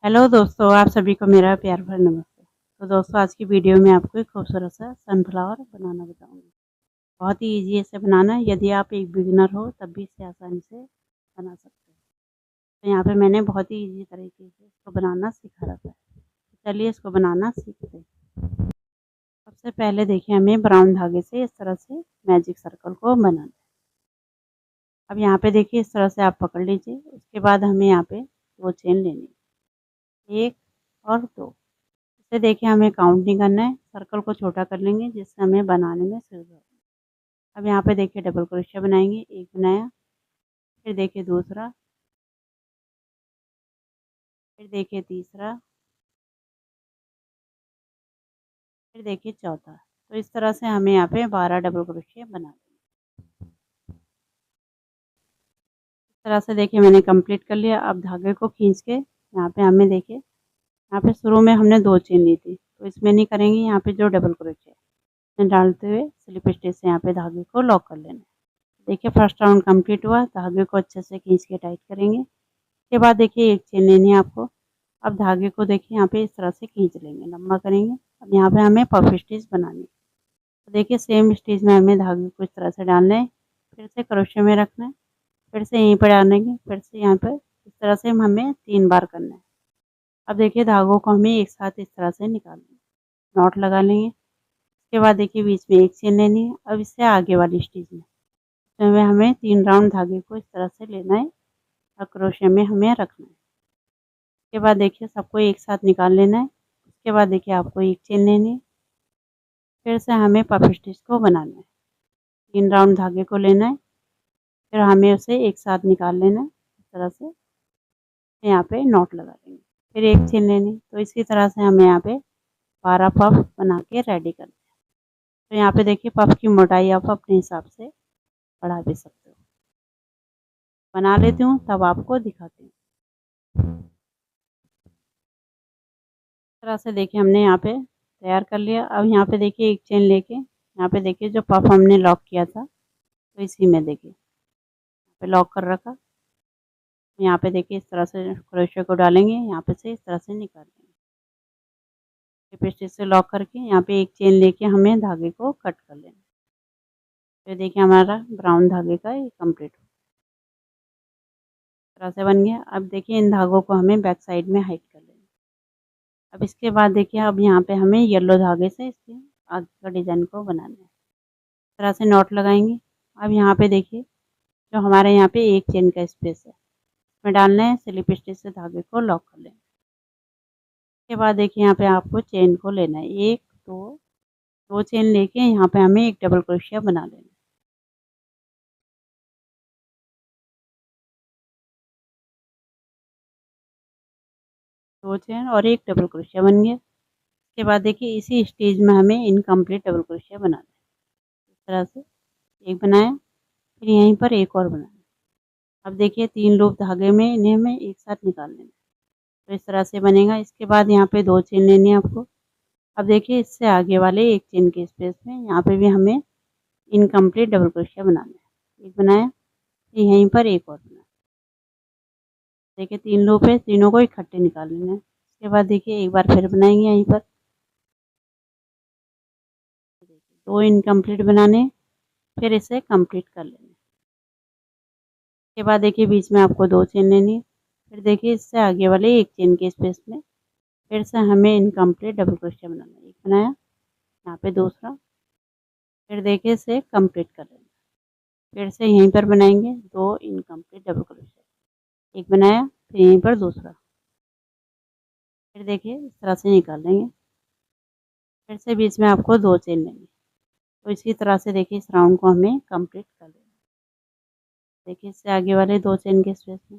Hello दोस्तों, आप सभी को मेरा प्यार भरा नमस्ते। तो दोस्तों, आज की वीडियो में आपको एक खूबसूरत सा सनफ्लावर बनाना बताऊंगी। बहुत ही इजी है इसे बनाना। यदि आप एक बिगिनर हो तब भी इसे आसानी से बना सकते हैं। तो यहाँ पे मैंने बहुत ही इजी तरीके से इसको बनाना सिखा रखा है। तो चलिए इसको बनाना सीखते हैं। सबसे पहले देखिए, हमें ब्राउन धागे से इस तरह से मैजिक सर्कल को बनाना है। अब यहाँ पे देखिए, इस तरह से आप पकड़ लीजिए। उसके बाद हमें यहाँ पे 2 चेन लेनी है, 1 और 2। इसे देखिए, हमें काउंट नहीं करना है, सर्कल को छोटा कर लेंगे जिससे हमें बनाने में सुविधा हो। अब यहाँ पे देखिए डबल क्रोशिया बनाएंगे, एक बनाया, फिर देखिए दूसरा, फिर देखिए तीसरा, फिर देखिए चौथा। तो इस तरह से हमें यहाँ पे 12 डबल क्रोशिया बना लेंगे। इस तरह से देखिए मैंने कंप्लीट कर लिया। अब धागे को खींच के यहाँ पे हमें देखिए, यहाँ पे शुरू में हमने 2 चेन ली थी, तो इसमें नहीं करेंगे। यहाँ पे जो डबल क्रोशिया है डालते हुए स्लिप स्टिच से यहाँ पे धागे को लॉक कर लेना है। देखिए फर्स्ट राउंड कंप्लीट हुआ। धागे को अच्छे से खींच के टाइट करेंगे। उसके बाद देखिए एक चेन लेनी है आपको। अब धागे को देखिए यहाँ पे इस तरह से खींच लेंगे, लंबा करेंगे। अब यहाँ पे हमें पफ स्टिच बनानी है। तो देखिए सेम स्टिच में हमें धागे को इस तरह से डालना है, फिर से क्रोशे में रखना है, फिर से यहीं पर डालेंगे, फिर से यहाँ पर इस तरह से हमें 3 बार करना है। अब देखिए धागों को हमें एक साथ इस तरह से निकालना है, नॉट लगा लेंगे। उसके बाद देखिए बीच में एक चेन लेनी है। अब इससे आगे वाली स्टिच में तो हमें 3 राउंड धागे को इस तरह से लेना है और क्रोशे में हमें रखना है। उसके बाद देखिए सबको एक साथ निकाल लेना है। उसके बाद देखिए आपको एक चेन लेनी है, फिर से हमें पफ स्टिच को बनाना है। 3 राउंड धागे को लेना है, फिर हमें उसे एक साथ निकाल लेना है इस तरह से। यहाँ पे नॉट लगा लेंगे, फिर एक चेन लेनी। तो इसी तरह से हमें यहाँ पे 12 पफ बना के रेडी करना है। तो यहाँ पे देखिए पफ की मोटाई आप अपने हिसाब से बढ़ा भी सकते हो। बना लेती हूँ तब आपको दिखाती हूँ। इस तरह से देखिए हमने यहाँ पे तैयार कर लिया। अब यहाँ पे देखिए एक चेन लेके यहाँ पे देखिए जो पफ हमने लॉक किया था, तो इसी में देखिए यहाँ पे लॉक कर रखा। यहाँ पे देखिए इस तरह से क्रोशे को डालेंगे, यहाँ पे से इस तरह से निकाल लेंगे। स्लिप स्टिच से लॉक करके यहाँ पे एक चेन लेके हमें धागे को कट कर लेना। तो देखिए हमारा ब्राउन धागे का ये कंप्लीट हो तरह से बन गया। अब देखिए इन धागों को हमें बैक साइड में हाइड कर लेना। अब इसके बाद देखिए अब यहाँ पे हमें येलो धागे से इसके आगे का डिजाइन को बनाना है। इस तरह से नॉट लगाएंगे। अब यहाँ पे देखिए जो हमारे यहाँ पे एक चेन का स्पेस है, इसमें डालना है, स्लिप स्टिच से धागे को लॉक कर लेना। उसके बाद देखिए यहाँ पे आपको चेन को लेना है, 1 2 चेन लेके यहाँ पे हमें एक डबल क्रोशिया बना लेना है। 2 चेन और एक डबल क्रोशिया बन गया। उसके बाद देखिए इसी स्टेज में हमें इनकम्प्लीट डबल क्रोशिया बनाना है। इस तरह से एक बनाया, फिर यहीं पर एक और बनाया। अब देखिए 3 लूप धागे में इन्हें हमें एक साथ निकाल लेना है। तो इस तरह से बनेगा। इसके बाद यहाँ पे 2 चेन लेनी है आपको। अब देखिए इससे आगे वाले एक चेन के स्पेस में यहाँ पे भी हमें इनकम्प्लीट डबल क्रोशिया बनाना है। एक बनाया, फिर यहीं पर एक और बनाया। देखिए 3 लूप है, तीनों को इकट्ठे निकाल लेना है। उसके बाद देखिए एक बार फिर बनाएंगे यहीं पर। 2 इनकम्प्लीट बनाने, फिर इसे कंप्लीट कर लेना। उसके बाद देखिए बीच में आपको 2 चेन लेनी है। फिर देखिए इससे आगे वाले एक चेन के स्पेस में फिर से हमें इनकम्प्लीट डबल क्रोशिया बनाना है। एक बनाया, यहाँ पे दूसरा, फिर देखिए इसे कंप्लीट कर लेना। फिर से यहीं पर बनाएंगे 2 इनकम्प्लीट डबल क्रोशिया। एक बनाया, फिर यहीं पर दूसरा, फिर देखिए इस तरह से निकाल लेंगे। फिर से बीच में आपको 2 चेन लेंगे। तो इसी तरह से देखिए इस राउंड को हमें कंप्लीट कर लेना। देखिए इससे आगे वाले 2 चेन के स्पेस में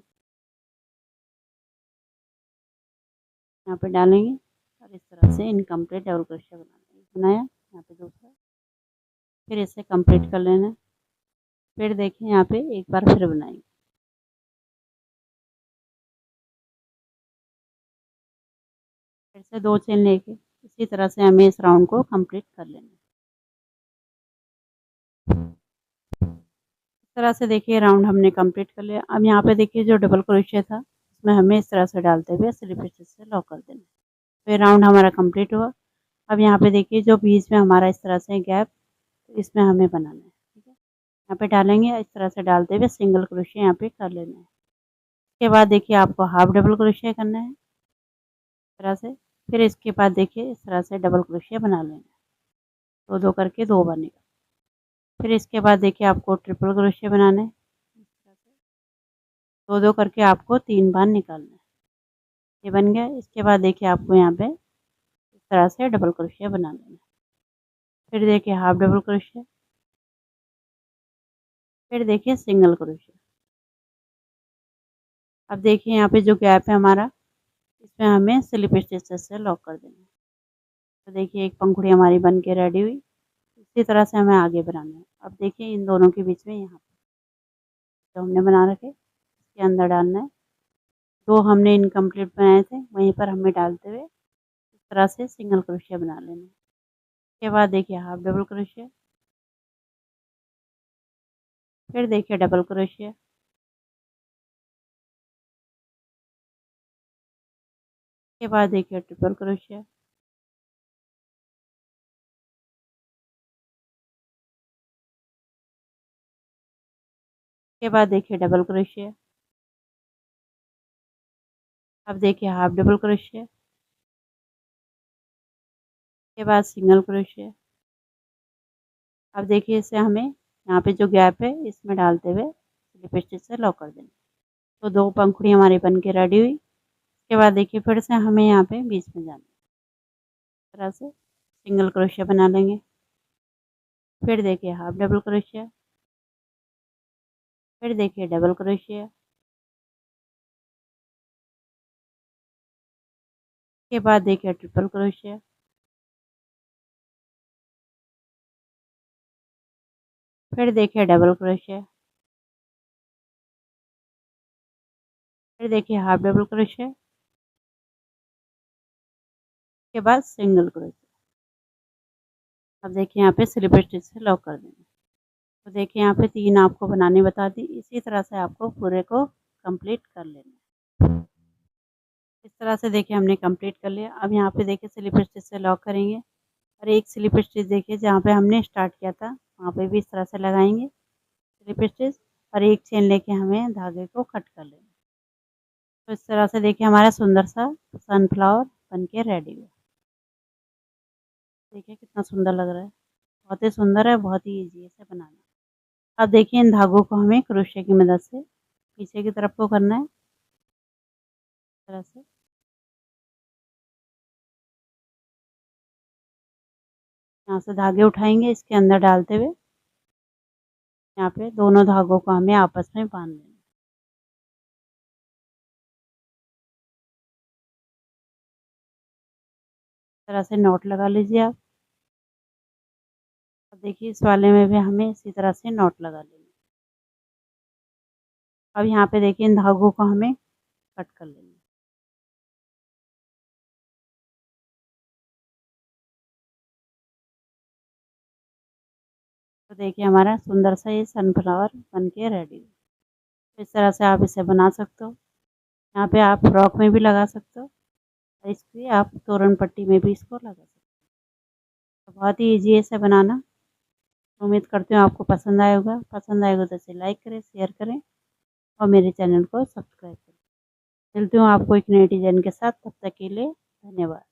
यहाँ पे डालेंगे और इस तरह से इनकम्प्लीट डबल क्रोशिया बनाना है। बनाया, यहाँ पे दूसरा, फिर इसे कंप्लीट कर लेना है। फिर देखिए यहाँ पे एक बार फिर बनाएंगे। फिर से 2 चेन लेके इसी तरह से हमें इस राउंड को कंप्लीट कर लेना है। इस तरह से देखिए राउंड हमने कंप्लीट कर लिया। अब यहाँ पे देखिए जो डबल क्रोशिया था उसमें हमें इस तरह से डालते हुए स्लिप स्टिच से लॉक कर देना। तो ये राउंड हमारा कंप्लीट हुआ। अब यहाँ पे देखिए जो बीच में हमारा इस तरह से गैप, तो इसमें हमें बनाना है। ठीक है, यहाँ पे डालेंगे, इस तरह से डालते हुए सिंगल क्रोशिया यहाँ पे कर लेना है। इसके बाद देखिए आपको हाफ डबल क्रोशिया करना है इस तरह से। फिर इसके बाद देखिए इस तरह से डबल क्रोशिया बना लेना है, दो दो करके 2 बनेगा। फिर इसके बाद देखिए आपको ट्रिपल क्रोशिया बनाना है, इस तरह से 2 2 करके आपको 3 बार निकालना है। ये बन गया। इसके बाद देखिए आपको यहाँ पे इस तरह से डबल क्रोशिया बना लेना है। फिर देखिए हाफ डबल क्रोशिया, फिर देखिए सिंगल क्रोशिया। अब देखिए यहाँ पे जो गैप है हमारा, इसमें हमें स्लिप स्टिचेस से लॉक कर देना है। तो देखिए एक पंखुड़ी हमारी बन के रेडी हुई। इसी तरह से हमें आगे बनाना है। अब देखिए इन दोनों के बीच में यहाँ जो हमने बना रखे इसके अंदर डालना है। 2 हमने इनकम्प्लीट बनाए थे, वहीं पर हमें डालते हुए इस तरह से सिंगल क्रोशिया बना लेना है। उसके बाद देखिए हाफ डबल क्रोशिया, फिर देखिए डबल क्रोशिया, के बाद देखिए ट्रिपल क्रोशिया, के बाद देखिए डबल क्रोशिया। अब देखिए हाफ डबल क्रोशिया, के बाद सिंगल क्रोशिया। अब देखिए इसे हमें यहाँ पे जो गैप है इसमें डालते हुए स्लिप स्टिच से लॉक कर देना। तो 2 पंखुड़ी हमारी बन के रेडी हुई। इसके बाद देखिए फिर से हमें यहाँ पे बीच में जाना है, इस तरह से सिंगल क्रोशिया बना लेंगे। फिर देखिए हाफ डबल क्रोशिया, फिर देखिए डबल क्रोशिया, के बाद देखिए ट्रिपल क्रोशिया, फिर देखिए डबल क्रोशिया, फिर देखिए हाफ डबल क्रोशिया, के बाद सिंगल क्रोशिया। अब देखिए यहाँ पे स्लिप स्टिच से लॉक कर देना। तो देखिए यहाँ पे 3 आपको बनाने बता दी। इसी तरह से आपको पूरे को कंप्लीट कर लेना है। इस तरह से देखिए हमने कंप्लीट कर लिया। अब यहाँ पे देखिए स्लिप स्टिच से लॉक करेंगे और एक स्लिप स्टिच देखिए जहाँ पे हमने स्टार्ट किया था वहाँ पे भी इस तरह से लगाएंगे स्लिप स्टिच, और एक चेन लेके हमें धागे को कट कर लेना। तो इस तरह से देखिए हमारा सुंदर सा सनफ्लावर बन के रेडी हुआ। देखिए कितना सुंदर लग रहा है, बहुत ही सुंदर है, बहुत ही ईजी है इसे बनाना। अब देखिए इन धागों को हमें क्रोशिया की मदद से पीछे की तरफ को करना है, इस तरह से। यहाँ से धागे उठाएंगे, इसके अंदर डालते हुए यहाँ पे दोनों धागों को हमें आपस में बांध लेना है। इस तरह से नॉट लगा लीजिए आप। अब देखिए इस वाले में भी हमें इसी तरह से नॉट लगा लेना है। अब यहाँ पे देखिए इन धागों को हमें कट कर लेना है। तो देखिए हमारा सुंदर सा ये सनफ्लावर बन के रेडी है। इस तरह से आप इसे बना सकते हो। यहाँ पे आप फ्रॉक में भी लगा सकते हो, और इसकी आप तोरण पट्टी में भी इसको लगा सकते हो। तो बहुत ही ईजी है इसे बनाना। उम्मीद करती हूँ आपको पसंद आया होगा। पसंद आएगा तो इसे लाइक करें, शेयर करें और मेरे चैनल को सब्सक्राइब करें। मिलती हूँ आपको एक नए डिज़ाइन के साथ, तब तक के लिए धन्यवाद।